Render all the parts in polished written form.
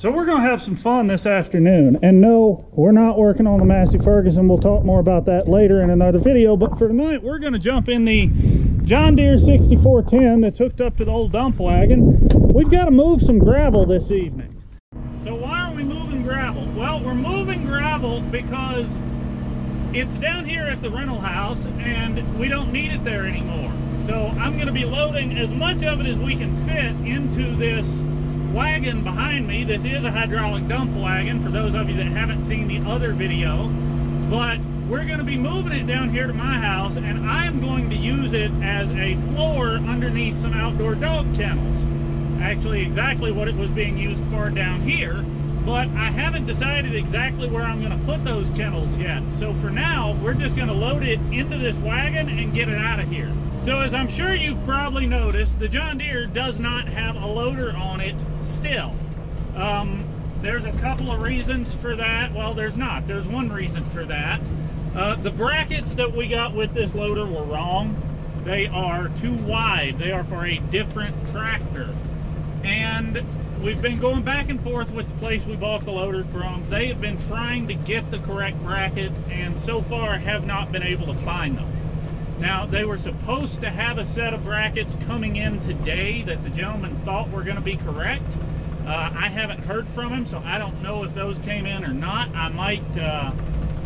So we're going to have some fun this afternoon, and no, we're not working on the Massey Ferguson. We'll talk more about that later in another video, but for tonight we're going to jump in the John Deere 6410 that's hooked up to the old dump wagon. We've got to move some gravel this evening. So why are we moving gravel? Well, we're moving gravel because it's down here at the rental house and we don't need it there anymore. So I'm going to be loading as much of it as we can fit into this wagon behind me. This is a hydraulic dump wagon for those of you that haven't seen the other video, but we're going to be moving it down here to my house, and I'm going to use it as a floor underneath some outdoor dog kennels. Actually exactly what it was being used for down here, but I haven't decided exactly where I'm going to put those kennels yet. So for now, we're just going to load it into this wagon and get it out of here. So as I'm sure you've probably noticed, the John Deere does not have a loader on it still. There's a couple of reasons for that. Well, there's not. There's one reason for that. The brackets that we got with this loader were wrong. They are too wide. They are for a different tractor. And we've been going back and forth with the place we bought the loader from. They have been trying to get the correct brackets and so far have not been able to find them. Now, they were supposed to have a set of brackets coming in today that the gentleman thought were going to be correct. I haven't heard from him, so I don't know if those came in or not.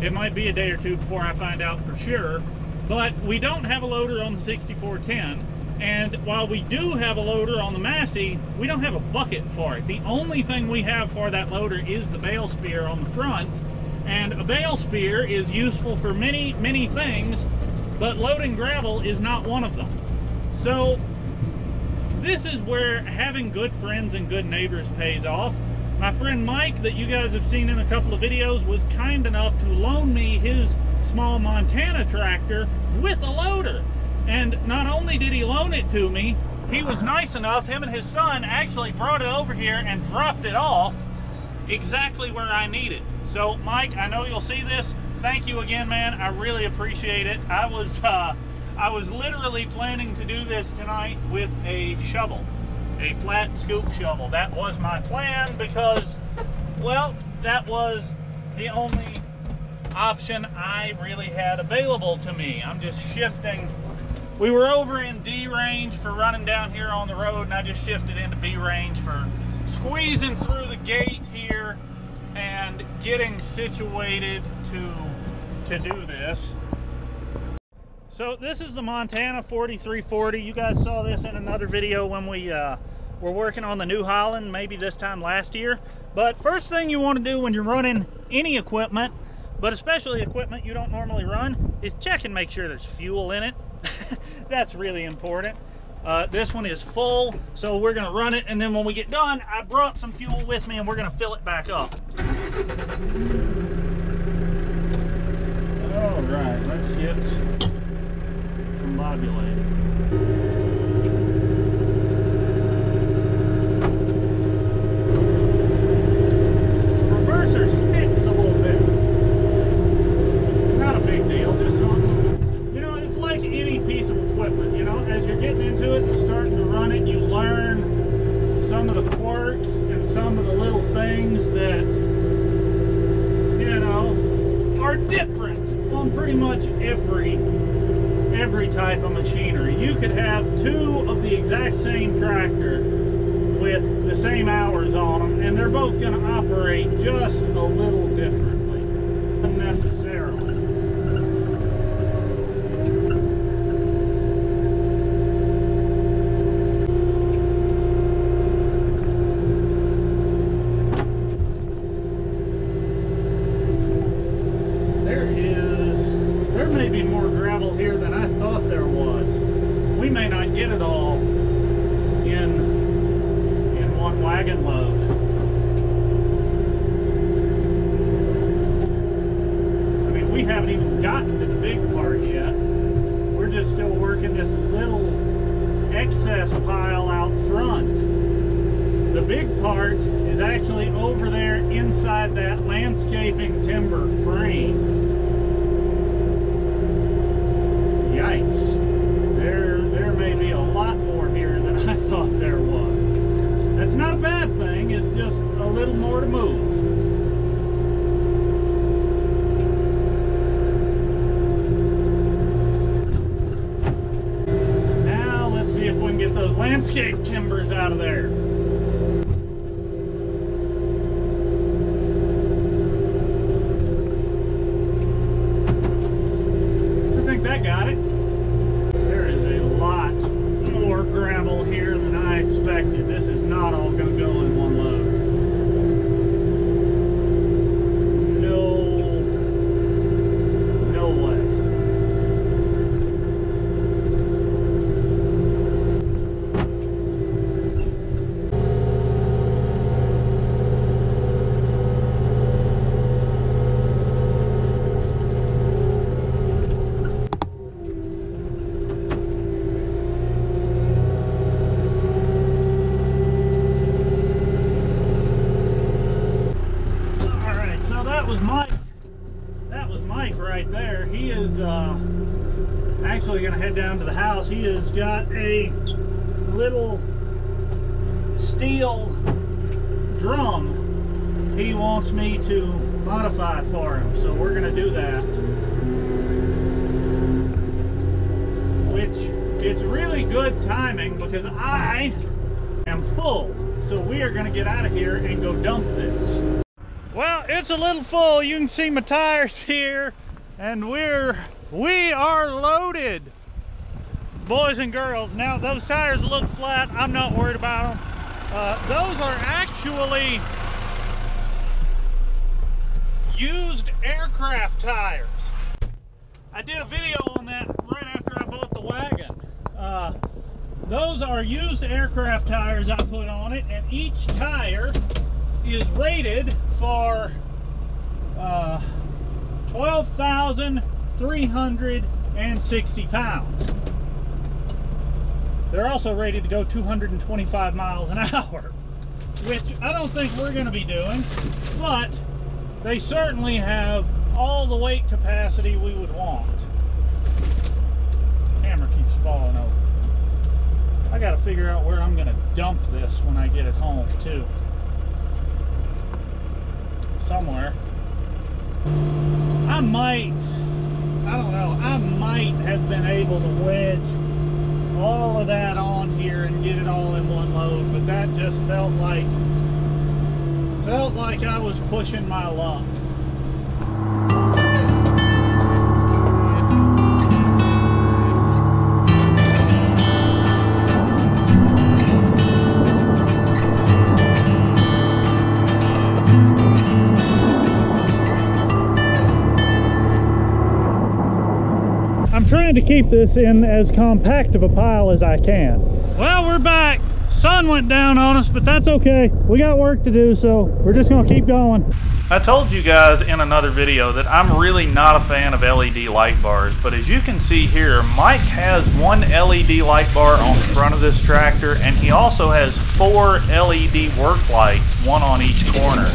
It might be a day or two before I find out for sure. But we don't have a loader on the 6410. And while we do have a loader on the Massey, we don't have a bucket for it. The only thing we have for that loader is the bale spear on the front. And a bale spear is useful for many, many things, but loading gravel is not one of them. So this is where having good friends and good neighbors pays off. My friend Mike, that you guys have seen in a couple of videos, was kind enough to loan me his small Montana tractor with a loader. And not only did he loan it to me, he was nice enough, him and his son actually brought it over here and dropped it off exactly where I need it. So Mike, I know you'll see this. Thank you again, man. I really appreciate it. I was literally planning to do this tonight with a shovel, a flat scoop shovel. That was my plan because, well, that was the only option I really had available to me. I'm just shifting. We were over in D range for running down here on the road, and I just shifted into B range for squeezing through the gate here and getting situated to do this. So this is the Montana 4340. You guys saw this in another video when we were working on the New Holland, maybe this time last year. But first thing you want to do when you're running any equipment, but especially equipment you don't normally run, is check and make sure there's fuel in it. That's really important. This one is full, so we're going to run it, and then when we get done, I brought some fuel with me and we're going to fill it back up. All right, let's get combobulated. Reverser sticks a little bit. Not a big deal, just something. You know, it's like any piece of equipment, you know, as you're getting into it and starting to run it, you learn some of the quirks and some of the little things that, you know, are different on pretty much every type of machinery. You could have two of the exact same tractor with the same hours on them, and they're both going to operate just a little differently, unnecessarily. There may be more gravel here than I thought there was. We may not get it all in one wagon load. I mean, we haven't even gotten to the big part yet. We're just still working this little excess pile out front. The big part is actually over there inside that landscaping timber frame. Yikes. There may be a lot more here than I thought there was. That's not a bad thing, it's just a little more sort of move. Now let's see if we can get those landscape timbers out of there. I think that got it. There is a lot more gravel here than I expected. This is not all going to go in one load. No way. That was Mike right there. He is actually going to head down to the house. He has got a little steel drum he wants me to modify for him. So we're going to do that. Which, it's really good timing because I am full. So we are going to get out of here and go dump this. Well, it's a little full. You can see my tires here, and we are loaded, boys and girls. Now those tires look flat. I'm not worried about them. Those are actually used aircraft tires. I did a video on that right after I bought the wagon. Those are used aircraft tires I put on it, and each tire is rated for 12,360 pounds. They're also rated to go 225 miles an hour, which I don't think we're going to be doing, but they certainly have all the weight capacity we would want. Camera keeps falling over. I got to figure out where I'm going to dump this when I get it home too. Somewhere. I don't know, I might have been able to wedge all of that on here and get it all in one load, but that just felt like I was pushing my luck. I'm trying to keep this in as compact of a pile as I can. Well, we're back. Sun went down on us, but that's okay. We got work to do, so we're just gonna keep going. I told you guys in another video that I'm really not a fan of LED light bars, but as you can see here, Mike has one LED light bar on the front of this tractor, and he also has 4 LED work lights, one on each corner.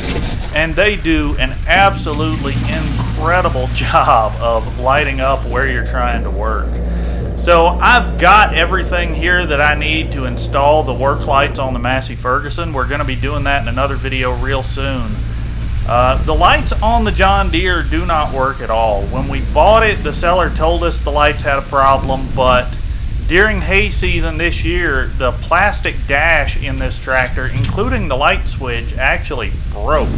And they do an absolutely incredible job of lighting up where you're trying to work. So I've got everything here that I need to install the work lights on the Massey Ferguson. We're going to be doing that in another video real soon. The lights on the John Deere do not work at all. When we bought it, the seller told us the lights had a problem, but during hay season this year, the plastic dash in this tractor, including the light switch, actually broke.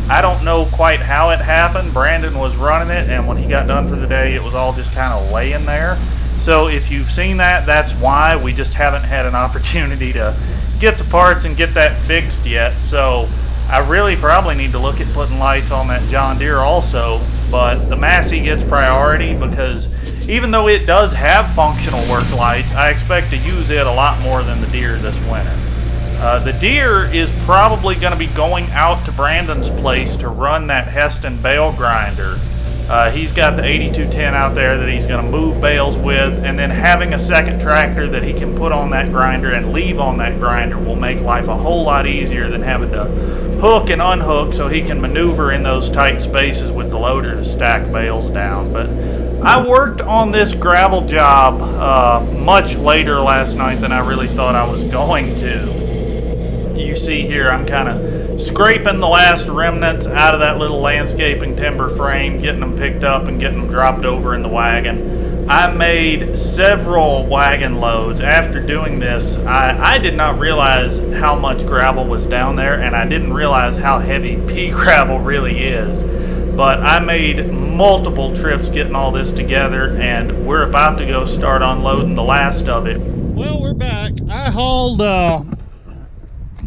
I don't know quite how it happened. Brandon was running it, and when he got done for the day, it was all just kind of laying there. So if you've seen that, that's why. We just haven't had an opportunity to get the parts and get that fixed yet. So I really probably need to look at putting lights on that John Deere also, but the Massey gets priority because even though it does have functional work lights, I expect to use it a lot more than the Deere this winter. The Deere is probably going to be going out to Brandon's place to run that Heston bale grinder. He's got the 8210 out there that he's going to move bales with, and then having a second tractor that he can put on that grinder and leave on that grinder will make life a whole lot easier than having to hook and unhook so he can maneuver in those tight spaces with the loader to stack bales down. But I worked on this gravel job much later last night than I really thought I was going to. You see here I'm kind of scraping the last remnants out of that little landscaping timber frame, getting them picked up and getting them dropped over in the wagon. I made several wagon loads. After doing this, I did not realize how much gravel was down there, and I didn't realize how heavy pea gravel really is. But I made multiple trips getting all this together, and we're about to go start unloading the last of it. Well, we're back. I hauled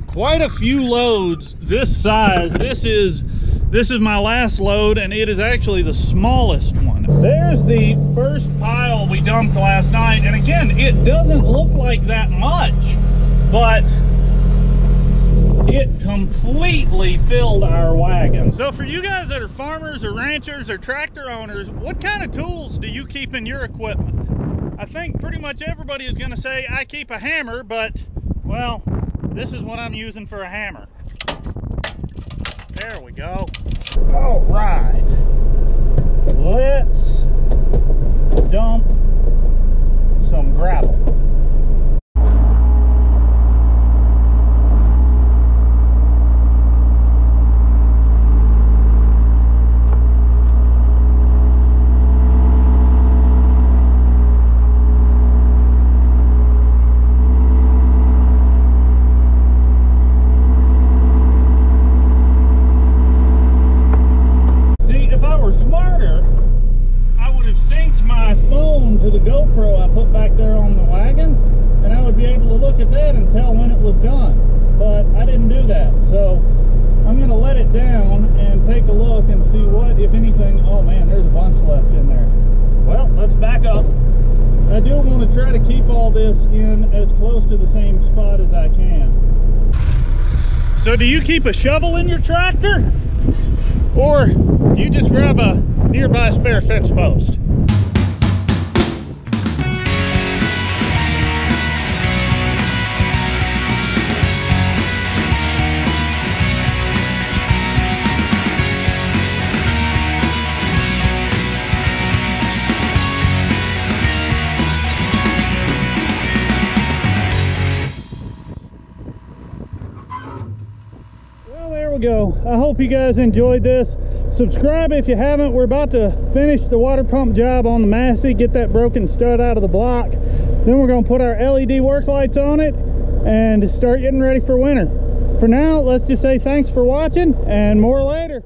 quite a few loads this size. This is my last load, and it is actually the smallest one. There's the first pile we dumped last night, and again, it doesn't look like that much, but it completely filled our wagon. So for you guys that are farmers or ranchers or tractor owners, what kind of tools do you keep in your equipment? I think pretty much everybody is going to say, I keep a hammer, but, well, this is what I'm using for a hammer. There we go. All right. Let's dump some gravel. To the GoPro I put back there on the wagon, and I would be able to look at that and tell when it was done, but I didn't do that. So I'm going to let it down and take a look and see what, if anything. Oh man, there's a bunch left in there. Well, let's back up. I do want to try to keep all this in as close to the same spot as I can. So do you keep a shovel in your tractor, or do you just grab a nearby spare fence post? Go. I hope you guys enjoyed this. Subscribe if you haven't. We're about to finish the water pump job on the Massey, get that broken stud out of the block. Then we're going to put our LED work lights on it and start getting ready for winter. For now, let's just say thanks for watching, and more later.